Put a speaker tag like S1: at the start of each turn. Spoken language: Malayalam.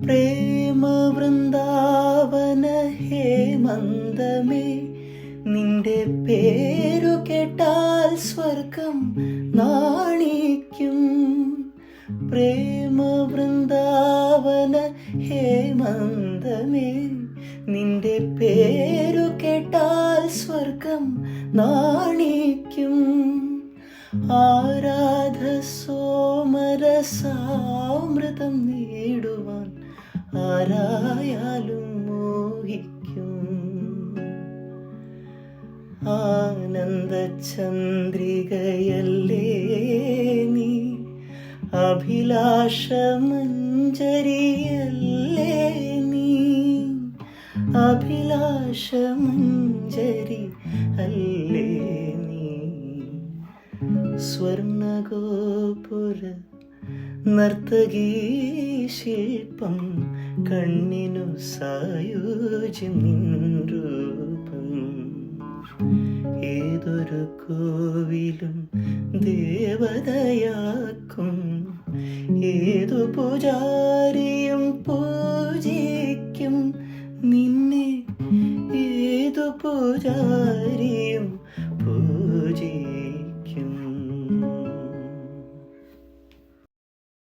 S1: പ്രേമ വൃന്ദാവന ഹേമന്തമേ, നിന്റെ പേരു കേട്ടാൽ സ്വർഗം നാണിക്കും. പ്രേമ വൃന്ദാവന ഹേമന്തമേ, നിന്റെ പേരു കേട്ടാൽ സ്വർഗം നാണിക്കും. ആരാധ സോമരസാമൃതം നേടുവാൻ ആരായാലും മോഹിക്കും. ആനന്ദ ചന്ദ്രികയല്ലേ നീ, അഭിലാഷമഞ്ജരിയല്ലേ നീ, അഭിലാഷമഞ്ജരി അല്ലേ നീ. സ്വർണഗോപുര നർത്തകീ ശില്പം, കണ്ണിനു സായോജ്യം നിൻ രൂപം. ഏതൊരു കോവിലും ദേവതയാക്കും, ഏതു പൂജാരിയും പൂജിക്കും നിന്നെ, ഏതു പൂജാരിയും പൂജിക്കും.